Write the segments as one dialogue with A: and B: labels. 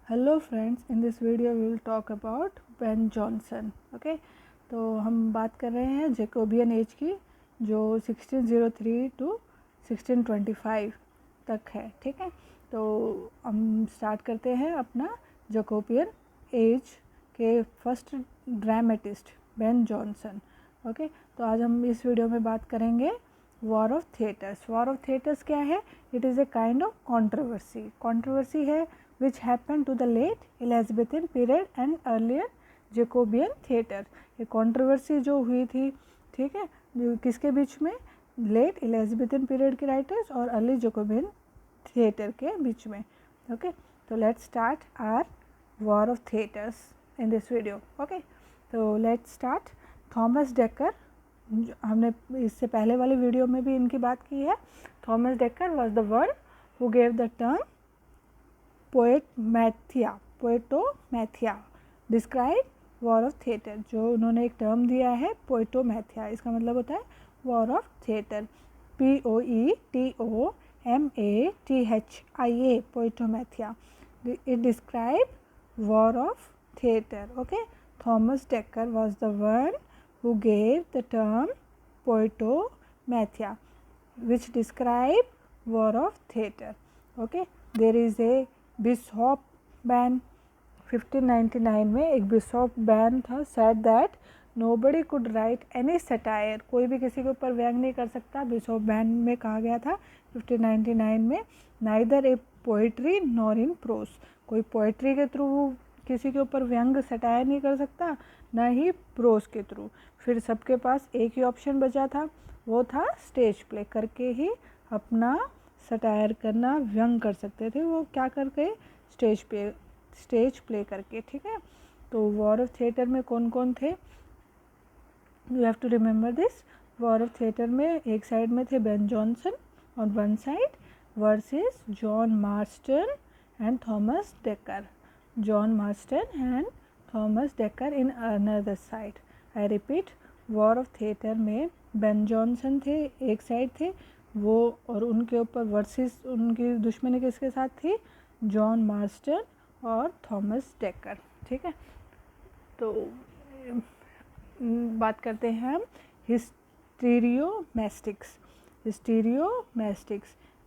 A: Hello friends, in this video we will talk about Ben Jonson. Okay, तो हम बात कर रहे हैं जैकोबियन एज की, जो 1603 टू 1625 तक है। ठीक है, तो हम स्टार्ट करते हैं अपना जैकोबियन एज के first dramatist Ben Jonson. Okay, तो आज हम इस वीडियो में बात करेंगे war of theatres. War of theatres क्या है? It is a kind of controversy है which happened to the late Elizabethan period and earlier Jacobean theatre। ये कंट्रोवर्सी जो हुई थी, ठीक है, जो किसके बीच में? लेट एलिजाबेथन पीरियड के राइटर्स और अर्ली जैकोबियन थिएटर के बीच में। ओके, तो let's start our war of theatres in this video. Okay, तो लेट्स स्टार्ट। थॉमस डेकर, हमने इससे पहले वाले वीडियो में भी इनकी बात की है। Thomas Dekker was the one who gave the term poetomachia describe war of theatre. जो उन्होंने एक टर्म दिया है पोएटोमैथिया, इसका मतलब होता है war of theatre. POETOMATHIA poetomachia. It describe war of theatre. Okay, Thomas Dekker was the one who gave the term poetomachia which describe war of theatre. Okay, there is a bishop ban. 1599 में एक bishop ban था, said that nobody could write any satire. कोई भी किसी के ऊपर व्यंग नहीं कर सकता, बिशॉप बैन में कहा गया था 1599 में। नाइदर ए पोइट्री नॉर इन प्रोस। कोई पोइट्री के थ्रू किसी के ऊपर व्यंग सटायर नहीं कर सकता, ना ही प्रोस के थ्रू। फिर सबके पास एक ही ऑप्शन बचा था, वो था स्टेज प्ले करके ही अपना सटायर करना, व्यंग कर सकते थे। वो क्या करके? स्टेज प्ले करके। ठीक है, तो वॉर ऑफ थिएटर में कौन कौन थे? You have to remember this. War of theatre में एक साइड में थे Ben Jonson on one side versus John Marston and Thomas Dekker. John Marston and Thomas Dekker in another side. I repeat, war of theatre में Ben Jonson थे एक side थे वो, और उनके ऊपर वर्सेस उनकी दुश्मनी किसके साथ थी? जॉन मार्स्टन और थॉमस डेकर। ठीक है, तो बात करते हैं हम हिस्टीरियोमैस्टिक्स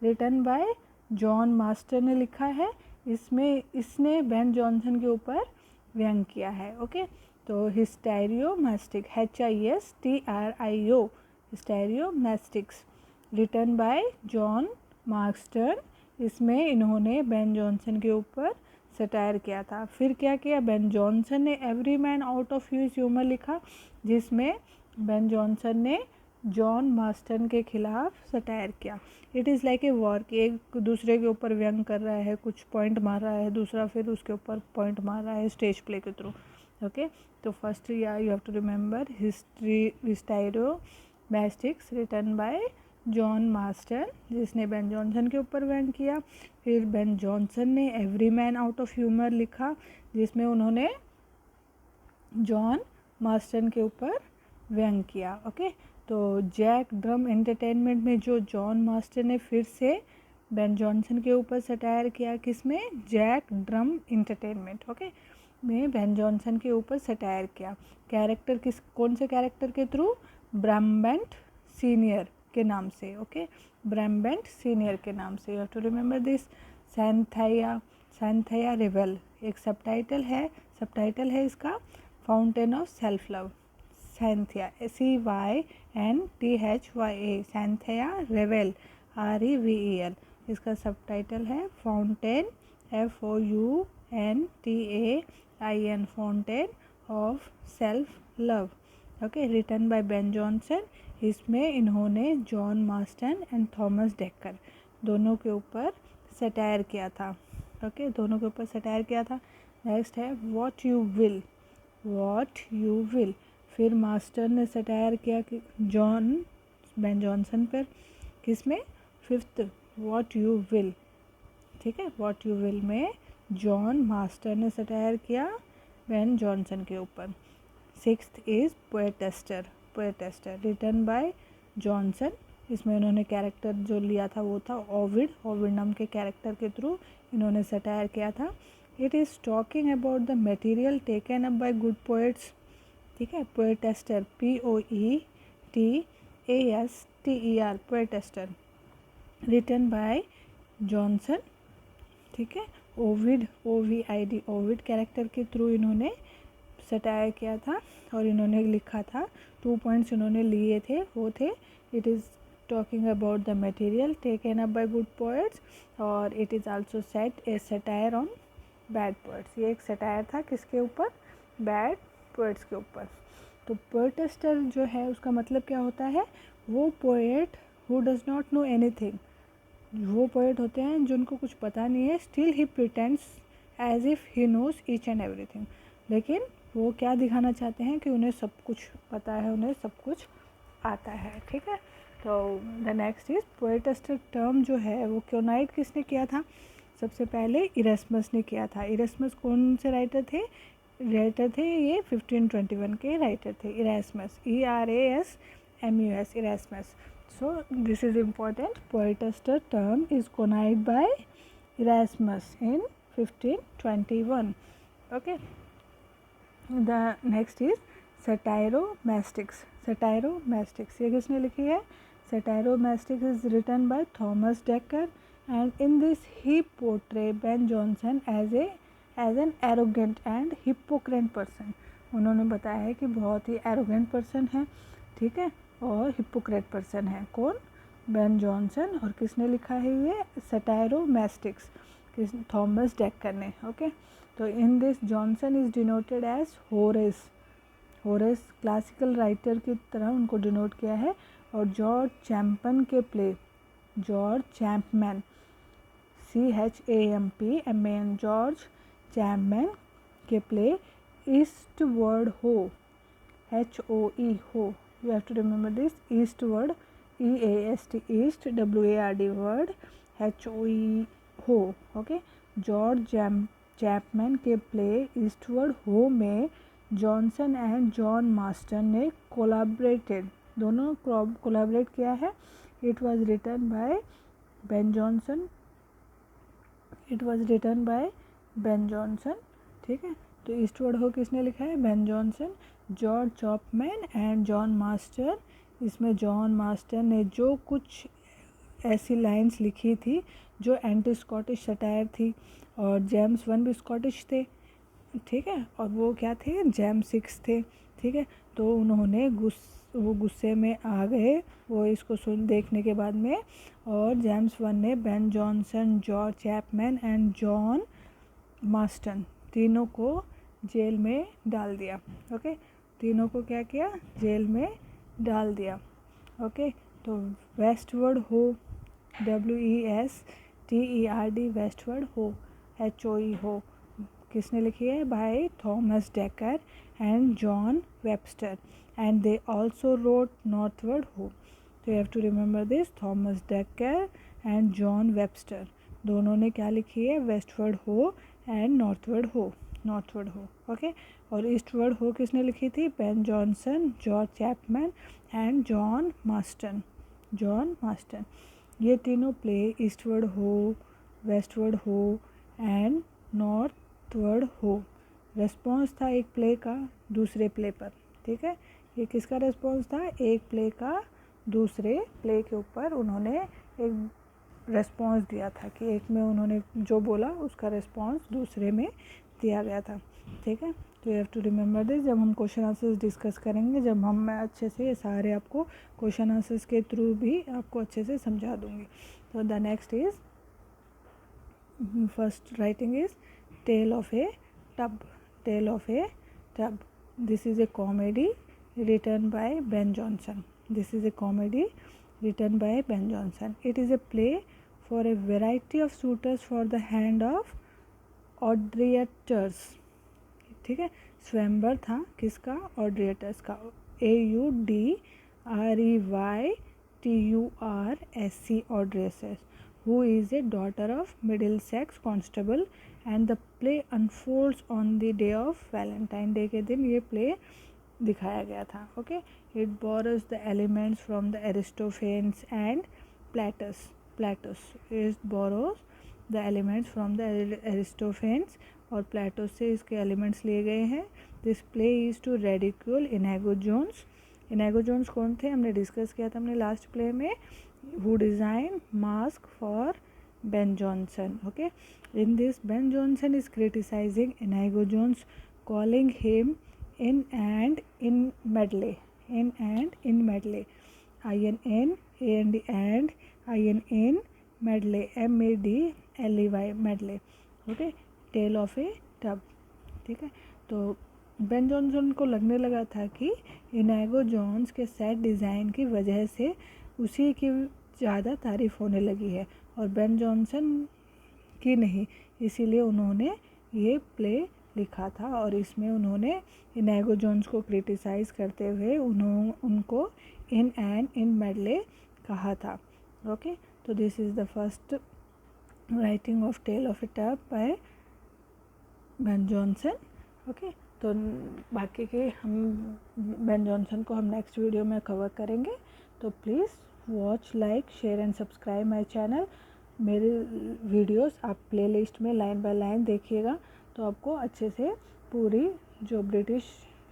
A: रिटन बाय जॉन मार्स्टर ने लिखा है। इसने बेन जॉनसन के ऊपर व्यंग किया है। ओके, तो Histriomastix HISTRIO Histriomastix written by John Marston. इसमें इन्होंने बेन जॉनसन के ऊपर सटायर किया था। फिर क्या किया? बेन जॉनसन ने every man out of huge humour लिखा, जिसमें बेन जॉनसन ने जॉन मार्स्टन के खिलाफ सटायर किया। It is like a war कि एक दूसरे के ऊपर व्यंग कर रहा है, कुछ पॉइंट मार रहा है, दूसरा फिर उसके ऊपर पॉइंट मार रहा है स्टेज प्ले के थ्रू। ओके, तो first you have to remember Histriomastix written by John Marston, जिसने बेन जॉनसन के ऊपर व्यंग किया। फिर बेन जॉनसन ने every man out of humour लिखा, जिसमें उन्होंने जॉन मार्स्टन के ऊपर व्यंग किया। ओके, तो जैक ड्रम एंटरटेनमेंट में जो जॉन मार्स्टन ने फिर से बेन जॉनसन के ऊपर सटायर किया, किसमें? Jack Drum entertainment. ओके, में बेन जॉनसन के ऊपर सटायर किया। कैरेक्टर कौन से कैरेक्टर के थ्रू? ब्रैम्बेंट सीनियर के नाम से। ओके, ब्रैम्बेंट सीनियर के नाम से। You have to remember this. Cynthia's revel एक सबटाइटल है इसका fountain of self love. Cynthia CYNTHYA Cynthia's revel REVEL इसका सबटाइटल है fountain FOUNTAIN fountain of self love. Okay, written by Ben Jonson. इसमें इन्होंने John Marston and Thomas Dekker दोनों के ऊपर सटायर किया था। ओके, दोनों के ऊपर सटायर किया था। नेक्स्ट है व्हाट यू विल। फिर मास्टर ने सटायर किया कि बेन जॉनसन पर, किसमें? Fifth what you will. ठीक है, व्हाट यू विल में जॉन मास्टर ने सटायर किया बेन जॉनसन के ऊपर। Sixth is Poetaster written by Jonson. इसमें इन्होंने कैरेक्टर जो लिया था वो था ओविड नाम के कैरेक्टर के थ्रू इन्होंने सटायर किया था। It is talking about the material taken up by good poets, ठीक है, पोएटेस्टर, POETASTER, पोएटेस्टर, रिटन बाय जॉनसन, ठीक है, ओविड, OVID, ओविड कैरेक्टर के थ्रू इन्होंने सटायर किया था और इन्होंने लिखा था। 2 पॉइंट्स इन्होंने लिए थे, वो थे it is talking about the material taken up by good poets और it is also set a satire on bad poets. ये एक सटायर था किसके ऊपर? बैड पोएट्स के ऊपर। तो पोएटेस्टर जो है उसका मतलब क्या होता है? वो poet who does not know anything, वो पोएट होते हैं जिनको कुछ पता नहीं है, still he pretends as if he knows each and everything, लेकिन वो क्या दिखाना चाहते हैं कि उन्हें सब कुछ पता है, उन्हें सब कुछ आता है, ठीक है। तो द नेक्स्ट इज पोएटेस्टर टर्म जो है वो क्योनाइट किसने किया था? सबसे पहले इरेस्मस ने किया था। इरेस्मस कौन से राइटर थे? ये 1521 के राइटर थे, इरेस्मस, ERASMUS, इरेस्मस। So this is important. Poetaster term is coined by Erasmus in 1521. Okay. The next is Satyromastics. Satyromastics ये किसने लिखी है? Satyromastics is written by Thomas Dekker, and in this he portrayed Ben Jonson as an arrogant and hypocrite person. उन्होंने बताया है कि बहुत ही arrogant person है, ठीक है, और हिपोक्रेट पर्सन है। कौन? Ben Jonson. और किसने लिखा है ये? सटायरोमैस्टिक्स, किस? थॉमस डेकर ने। ओके, तो in this Jonson is denoted as Horace. Horace classical writer की तरह उनको डिनोट किया है। और जॉर्ज चैम्पन के play, George Chapman, CHAMPMAN, George Chapman के प्ले ईस्टवर्ड हो, HOE हो, you have to remember this, eastward, EAST, east, WARD word, HOE ho, okay. George Chapman के प्ले ईस्टवर्ड हो में जॉनसन एंड जॉन मास्टन ने collaborated, दोनों collaborate किया है। It was written by Ben Jonson, ठीक है। तो ईस्टवर्ड हो किसने लिखा है? Ben Jonson. George Chapman and John Marston, इसमें जॉन मास्टर ने जो कुछ ऐसी लाइंस लिखी थी जो एंटी स्कॉटिश सटायर थी, और जेम्स 1 भी स्कॉटिश थे, ठीक है, और वो क्या थे? जेम्स 6 थे, ठीक है। तो उन्होंने वो गुस्से में आ गए वो इसको देखने के बाद में, और जेम्स 1 ने Ben Jonson, George Chapman and John Marston तीनों को जेल में डाल दिया। ओके, तीनों को क्या किया? जेल में डाल दिया। ओके, तो वेस्टवर्ड हो, WESTERD, वेस्टवर्ड हो, HOE हो, किसने लिखी है? By Thomas Dekker and John Webster, and they also wrote Northward Ho. तो you have to remember this, Thomas Dekker and John Webster, दोनों ने क्या लिखी है? Westward Ho and Northward Ho, okay. और ईस्टवर्ड हो किसने लिखी थी? Ben Jonson, George Chapman and John Marston, ये तीनों play Eastward Ho, Westward Ho and Northward Ho, response था एक प्ले का दूसरे प्ले पर, ठीक है। ये किसका रेस्पॉन्स था? एक प्ले का दूसरे प्ले के ऊपर उन्होंने एक रेस्पॉन्स दिया था कि एक में उन्होंने जो बोला उसका रेस्पॉन्स दूसरे में दिया गया था, ठीक है। तो you have to remember this. जब हम क्वेश्चन आंसर्स डिस्कस करेंगे, जब हम मैं अच्छे से ये सारे आपको क्वेश्चन आंसर्स के थ्रू भी आपको अच्छे से समझा दूंगी। तो the next is, first writing is Tale of a Tub, this is a comedy written by Ben Jonson, It is a play for a variety of suitors for the hand of ऑड्रिएटर्स, ठीक है। स्वयंवर था किसका? ऑड्रिएटर्स का, AUDREYTURSC, ऑड्रिएटर्स, who is a daughter of Middlesex constable, and the play unfolds on the day of Valentine Day के दिन ये play दिखाया गया था। Okay, it borrows the elements from the Aristophanes and Platus, it borrows the elements from the Aristophanes और प्लेटो से इसके elements लिए गए हैं। This play is to ridicule Inigo Jones. Inigo Jones कौन थे, हमने डिस्कस किया था हमने लास्ट प्ले में, who design mask for Ben Jonson. Okay, in this Ben Jonson is criticising Inigo Jones, calling him in and in medley, medley, in medley, medley, medley, okay, Tale of a Tub. ठीक है, तो Ben Jonson को लगने लगा था कि इनागो Jones के set design की वजह से उसी की ज़्यादा तारीफ़ होने लगी है और बेन जॉनसन की नहीं, इसीलिए उन्होंने ये प्ले लिखा था और इसमें उन्होंने इनागो जोन्स को क्रिटिसाइज़ करते हुए उनको इन मेडले कहा था। ओके, तो this is the first writing of Tale of a Tub by Ben Jonson. Okay, तो बाकी के हम बेन जॉनसन को हम नेक्स्ट वीडियो में कवर करेंगे। तो please watch, like, share and subscribe my channel. मेरे वीडियोस आप प्लेलिस्ट में लाइन बाय लाइन देखिएगा तो आपको अच्छे से पूरी जो ब्रिटिश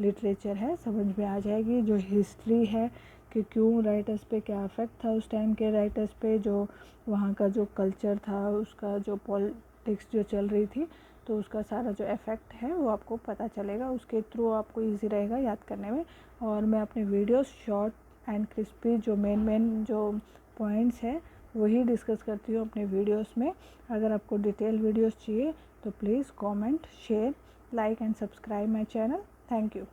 A: लिटरेचर है समझ में आ जाएगी, जो हिस्ट्री है कि क्यों राइटर्स पे क्या इफ़ेक्ट था उस टाइम के राइटर्स पे, जो वहाँ का जो कल्चर था, उसका जो पॉलिटिक्स जो चल रही थी, तो उसका सारा जो इफ़ेक्ट है वो आपको पता चलेगा। उसके थ्रू आपको इजी रहेगा याद करने में। और मैं अपने वीडियोस शॉर्ट एंड क्रिस्पी जो मेन जो पॉइंट्स हैं वही डिस्कस करती हूँ अपने वीडियोस में। अगर आपको डिटेल वीडियोस चाहिए तो please comment, share, like and subscribe my channel. Thank you.